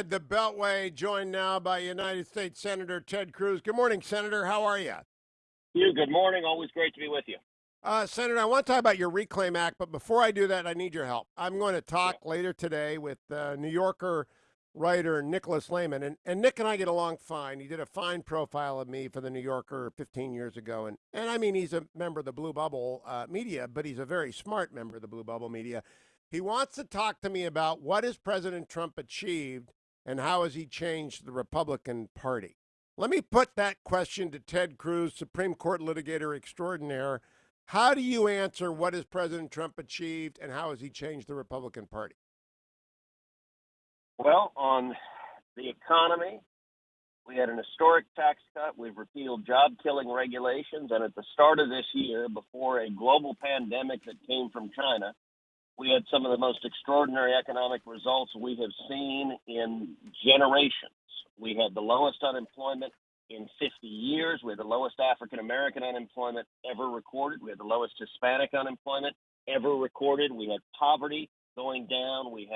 The Beltway, joined now by United States Senator Ted Cruz. Good morning, Senator. How are you? Good morning. Always great to be with you. Senator, I want to talk about your Reclaim Act, but before I do that, I need your help. I'm going to Yeah. talk later today with New Yorker writer Nicholas Lehman, and Nick and I get along fine. He did a fine profile of me for the New Yorker 15 years ago, and I mean, he's a member of the Blue Bubble media, but he's a very smart member of the Blue Bubble media. He wants to talk to me about what has President Trump achieved and how has he changed the Republican Party. Let me put that question to Ted Cruz, Supreme Court litigator extraordinaire. How do you answer what has President Trump achieved and how has he changed the Republican Party? Well, on the economy, we had an historic tax cut. We've repealed job killing regulations. And at the start of this year, before a global pandemic that came from China, we had some of the most extraordinary economic results we have seen in generations. We had the lowest unemployment in 50 years. We had the lowest African American unemployment ever recorded. We had the lowest Hispanic unemployment ever recorded. We had poverty going down. We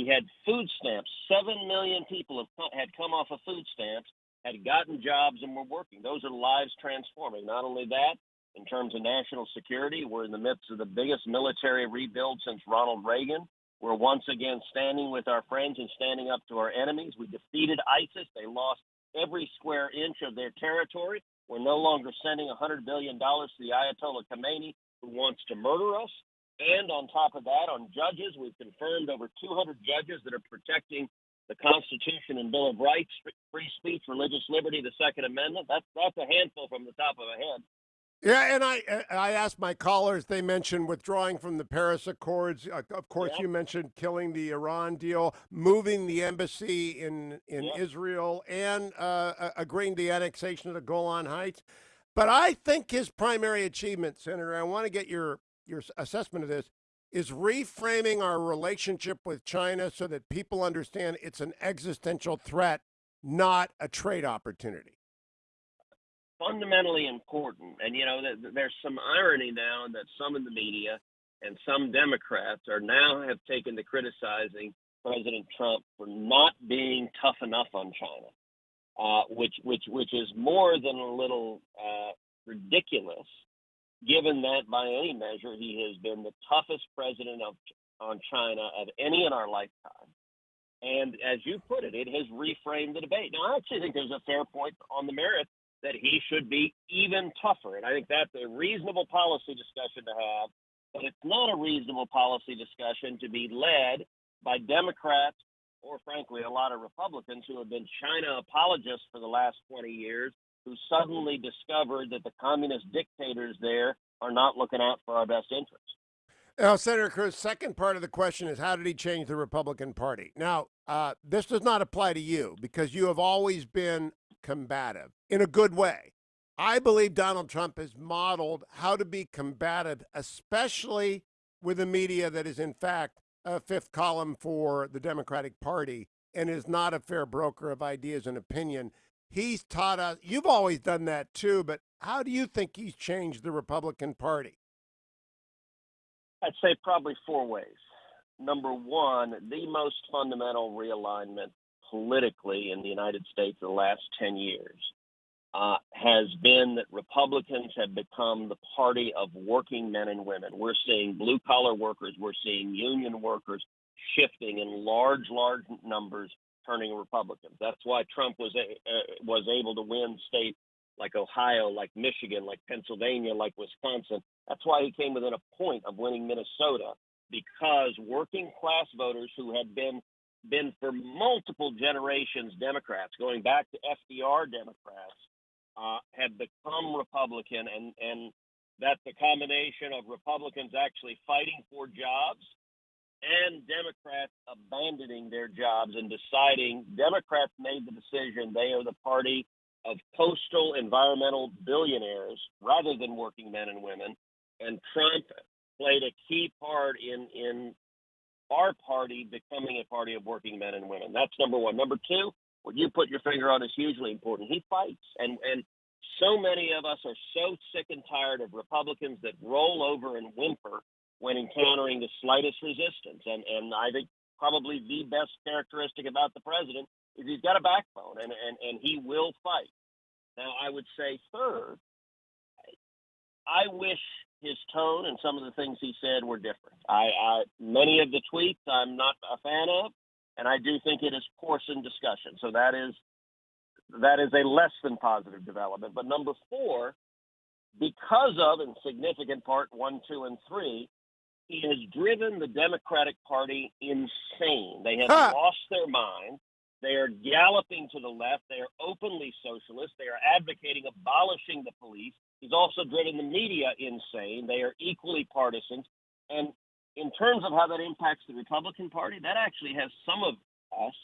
had food stamps. 7 million people had come off of food stamps, had gotten jobs, and were working. Those are lives transforming. Not only that, in terms of national security, we're in the midst of the biggest military rebuild since Ronald Reagan. We're once again standing with our friends and standing up to our enemies. We defeated ISIS. They lost every square inch of their territory. We're no longer sending $100 billion to the Ayatollah Khomeini, who wants to murder us. And on top of that, on judges, we've confirmed over 200 judges that are protecting the Constitution and Bill of Rights, free speech, religious liberty, the Second Amendment. That's a handful from the top of a head. Yeah, and I asked my callers. They mentioned withdrawing from the Paris Accords. Of course, Yep. you mentioned killing the Iran deal, moving the embassy in Yep. Israel, and agreeing to the annexation of the Golan Heights. But I think his primary achievement, Senator, I want to get your assessment of this, is reframing our relationship with China so that people understand it's an existential threat, not a trade opportunity. Fundamentally important. And, there's some irony now that some in the media and some Democrats are now have taken to criticizing President Trump for not being tough enough on China, which is more than a little ridiculous, given that by any measure he has been the toughest president on China of any in our lifetime. And as you put it, it has reframed the debate. Now, I actually think there's a fair point on the merits that he should be even tougher. And I think that's a reasonable policy discussion to have, but it's not a reasonable policy discussion to be led by Democrats or, frankly, a lot of Republicans who have been China apologists for the last 20 years, who suddenly discovered that the communist dictators there are not looking out for our best interests. Now, Senator Cruz, second part of the question is how did he change the Republican Party? Now, this does not apply to you because you have always been combative in a good way. I believe Donald Trump has modeled how to be combative, especially with a media that is, in fact, a fifth column for the Democratic Party and is not a fair broker of ideas and opinion. He's taught us, you've always done that too, but how do you think he's changed the Republican Party? I'd say probably four ways. Number one, the most fundamental realignment politically in the United States in the last 10 years has been that Republicans have become the party of working men and women. We're seeing blue collar workers, we're seeing union workers shifting in large numbers, turning Republicans. That's why Trump was able to win states like Ohio, like Michigan, like Pennsylvania, like Wisconsin. That's why he came within a point of winning Minnesota, because working class voters who had been for multiple generations Democrats, going back to FDR Democrats, have become Republican, and that's a combination of Republicans actually fighting for jobs and Democrats abandoning their jobs and deciding. Democrats made the decision they are the party of coastal environmental billionaires rather than working men and women. And Trump played a key part in our party becoming a party of working men and women. That's number one. Number two, what you put your finger on is hugely important. He fights. And so many of us are so sick and tired of Republicans that roll over and whimper when encountering the slightest resistance. And I think probably the best characteristic about the president is he's got a backbone, and he will fight. Now, I would say third, I wish his tone and some of the things he said were different. Many of the tweets I'm not a fan of, and I do think it is coarsened discussion. So that is a less than positive development. But number four, because of, in significant part, 1, 2, and 3, he has driven the Democratic Party insane. They have lost their mind. They are galloping to the left. They are openly socialist. They are advocating abolishing the police. He's also driven the media insane. They are equally partisan. And in terms of how that impacts the Republican Party, that actually has some of us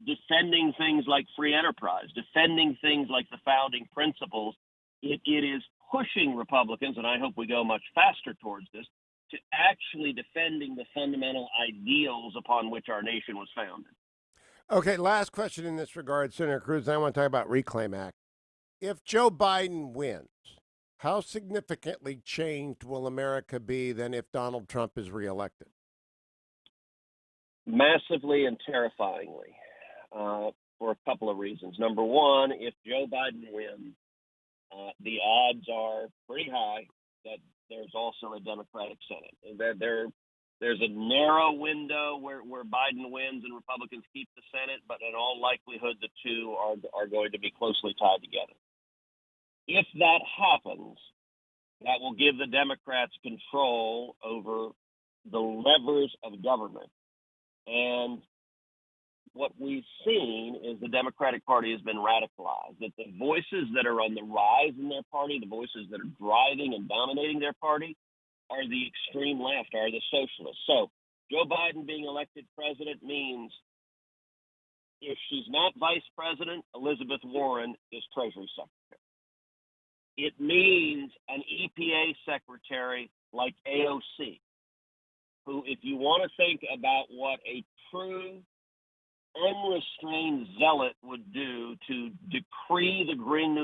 defending things like free enterprise, defending things like the founding principles. It is pushing Republicans, and I hope we go much faster towards this, to actually defending the fundamental ideals upon which our nation was founded. Okay, last question in this regard, Senator Cruz. I want to talk about Reclaim Act. If Joe Biden wins, how significantly changed will America be than if Donald Trump is reelected? Massively and terrifyingly, for a couple of reasons. Number one, if Joe Biden wins, the odds are pretty high that there's also a Democratic Senate. That there's a narrow window where Biden wins and Republicans keep the Senate, but in all likelihood, the two are going to be closely tied together. If that happens, that will give the Democrats control over the levers of government. And what we've seen is the Democratic Party has been radicalized, that the voices that are on the rise in their party, the voices that are driving and dominating their party, are the extreme left, are the socialists. So Joe Biden being elected president means if she's not vice president, Elizabeth Warren is Treasury Secretary. It means an EPA secretary like AOC, who, if you want to think about what a true unrestrained zealot would do to decree the Green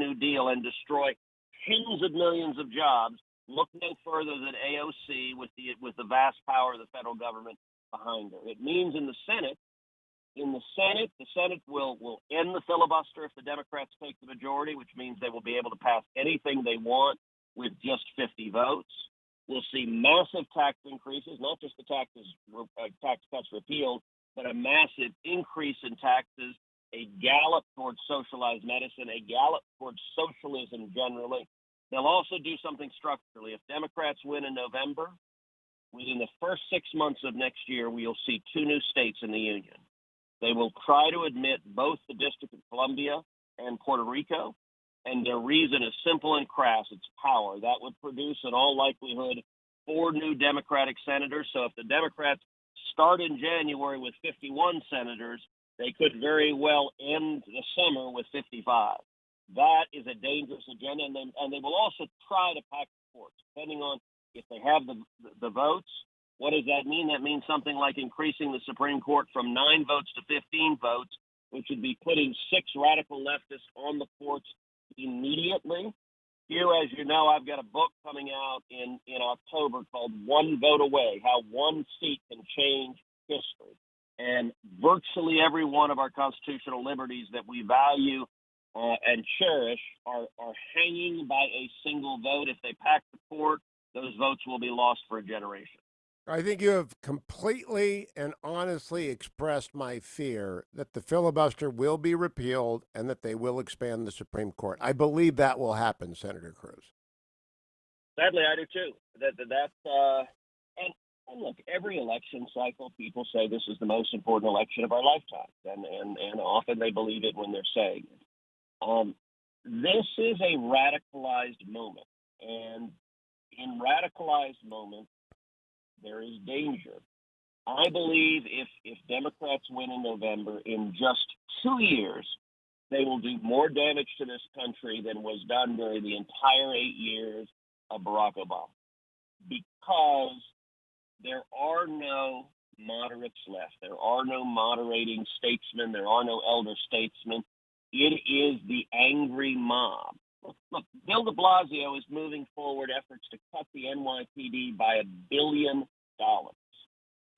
New Deal and destroy tens of millions of jobs, look no further than AOC with the vast power of the federal government behind her. It means in the Senate, the Senate will end the filibuster if the Democrats take the majority, which means they will be able to pass anything they want with just 50 votes. We'll see massive tax increases, not just the tax cuts repealed, but a massive increase in taxes, a gallop towards socialized medicine, a gallop towards socialism generally. They'll also do something structurally. If Democrats win in November, within the first 6 months of next year, we'll see 2 new states in the Union. They will try to admit both the District of Columbia and Puerto Rico, and their reason is simple and crass. It's power. That would produce, in all likelihood, 4 new Democratic senators. So if the Democrats start in January with 51 senators, they could very well end the summer with 55. That is a dangerous agenda, and they will also try to pack the courts, depending on if they have the votes. What does that mean? That means something like increasing the Supreme Court from 9 votes to 15 votes, which would be putting 6 radical leftists on the courts immediately. Here, as you know, I've got a book coming out in October called One Vote Away, How One Seat Can Change History. And virtually every one of our constitutional liberties that we value and cherish are hanging by a single vote. If they pack the court, those votes will be lost for a generation. I think you have completely and honestly expressed my fear that the filibuster will be repealed and that they will expand the Supreme Court. I believe that will happen, Senator Cruz. Sadly, I do too. And look, every election cycle, people say this is the most important election of our lifetime, and often they believe it when they're saying it. This is a radicalized moment, and in radicalized moments, there is danger. I believe if Democrats win in November, in just 2 years, they will do more damage to this country than was done during the entire 8 years of Barack Obama. Because there are no moderates left. There are no moderating statesmen. There are no elder statesmen. It is the angry mob. Look, Bill de Blasio is moving forward efforts to cut the NYPD by $1 billion.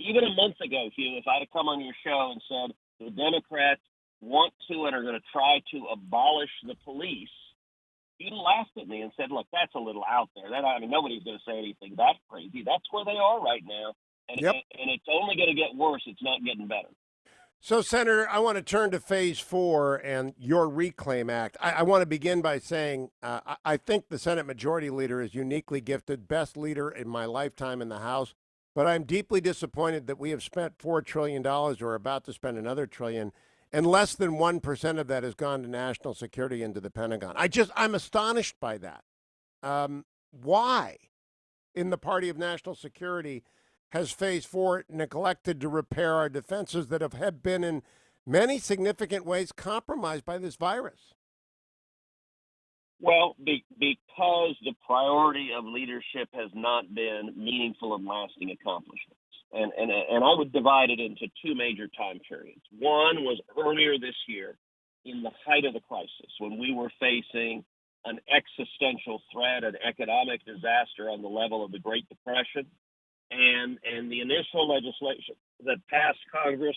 even a month ago, Hugh, if I'd have come on your show and said the Democrats want to and are going to try to abolish the police, you'd have laughed at me and said, "Look, that's a little out there. That I mean, nobody's going to say anything that crazy." That's where they are right now, and Yep. and it's only going to get worse. It's not getting better. So, Senator, I want to turn to phase four and your Reclaim Act. I want to begin by saying I think the Senate Majority Leader is uniquely gifted, best leader in my lifetime in the House. But I'm deeply disappointed that we have spent $4 trillion or are about to spend another trillion, and less than 1% of that has gone to national security into the Pentagon. I'm astonished by that. Why, in the party of national security, has phase four neglected to repair our defenses that have been in many significant ways compromised by this virus? Well, because the priority of leadership has not been meaningful and lasting accomplishments. And I would divide it into two major time periods. One was earlier this year, in the height of the crisis, when we were facing an existential threat, an economic disaster on the level of the Great Depression, and the initial legislation that passed Congress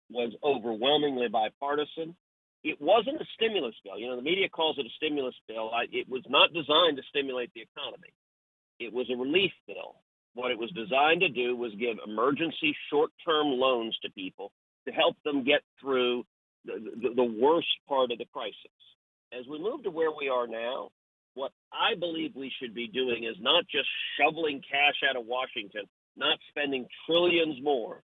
was overwhelmingly bipartisan. It wasn't a stimulus bill. You know, the media calls it a stimulus bill. It was not designed to stimulate the economy. It was a relief bill. What it was designed to do was give emergency short-term loans to people to help them get through the worst part of the crisis. As we move to where we are now, what I believe we should be doing is not just shoveling cash out of Washington, not spending trillions more,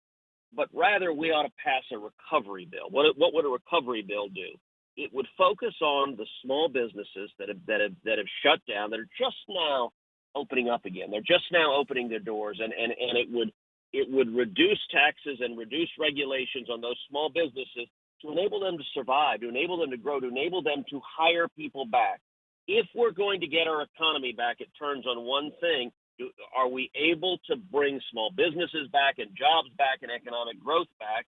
but rather we ought to pass a recovery bill. What would a recovery bill do? It would focus on the small businesses that have shut down, that are just now opening up again. They're just now opening their doors, and it would reduce taxes and reduce regulations on those small businesses to enable them to survive, to enable them to grow, to enable them to hire people back. If we're going to get our economy back, it turns on one thing. Are we able to bring small businesses back and jobs back and economic growth back?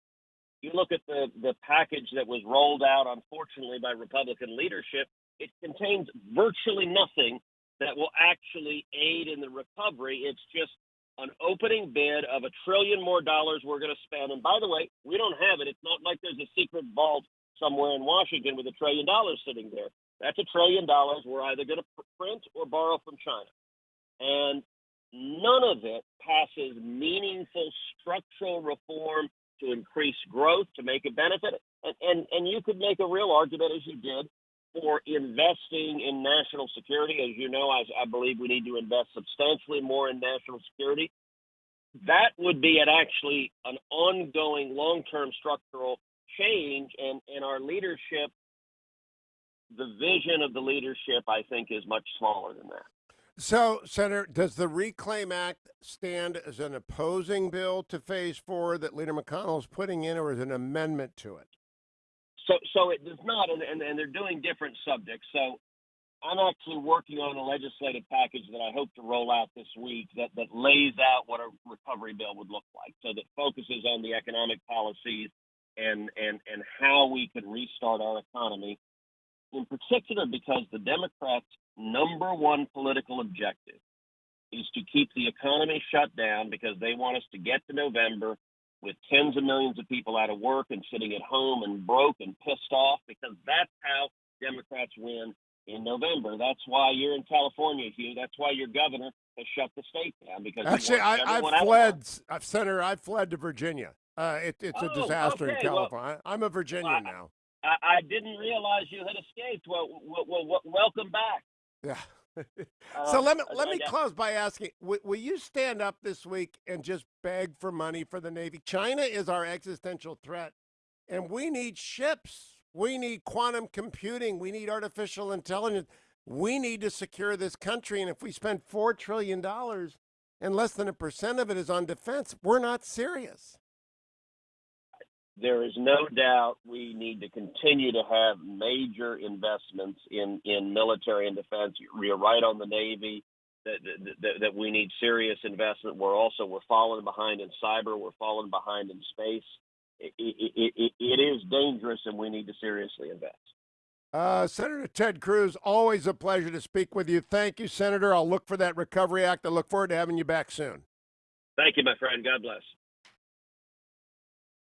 You look at the package that was rolled out, unfortunately, by Republican leadership, it contains virtually nothing that will actually aid in the recovery. It's just an opening bid of $1 trillion more we're going to spend. And by the way, we don't have it. It's not like there's a secret vault somewhere in Washington with $1 trillion sitting there. That's $1 trillion we're either going to print or borrow from China. And none of it passes meaningful structural reform to increase growth, to make a benefit. And you could make a real argument, as you did, for investing in national security. As you know, I believe we need to invest substantially more in national security. That would be actually an ongoing long-term structural change, and our leadership, the vision of the leadership, I think, is much smaller than that. So, Senator, does the Reclaim Act stand as an opposing bill to phase four that Leader McConnell is putting in, or as an amendment to it? So it does not, and they're doing different subjects. So I'm actually working on a legislative package that I hope to roll out this week that lays out what a recovery bill would look like, so that focuses on the economic policies and how we can restart our economy, in particular because the Democrats' number one political objective is to keep the economy shut down, because they want us to get to November with tens of millions of people out of work and sitting at home and broke and pissed off, because that's how Democrats win in November. That's why you're in California, Hugh. That's why your governor has shut the state down, because Actually, I've fled, Senator. I've fled to Virginia. It's a disaster in okay. Well, California. I'm a Virginian now. I didn't realize you had escaped. Well, welcome back. Yeah. So let me close by asking: will you stand up this week and just beg for money for the Navy? China is our existential threat, and we need ships. We need quantum computing. We need artificial intelligence. We need to secure this country. And if we spend $4 trillion and less than 1% of it is on defense, we're not serious. There is no doubt we need to continue to have major investments in military and defense. You're right on the Navy that we need serious investment. We're falling behind in cyber. We're falling behind in space. It is dangerous, and we need to seriously invest. Senator Ted Cruz, always a pleasure to speak with you. Thank you, Senator. I'll look for that Recovery Act. I look forward to having you back soon. Thank you, my friend. God bless.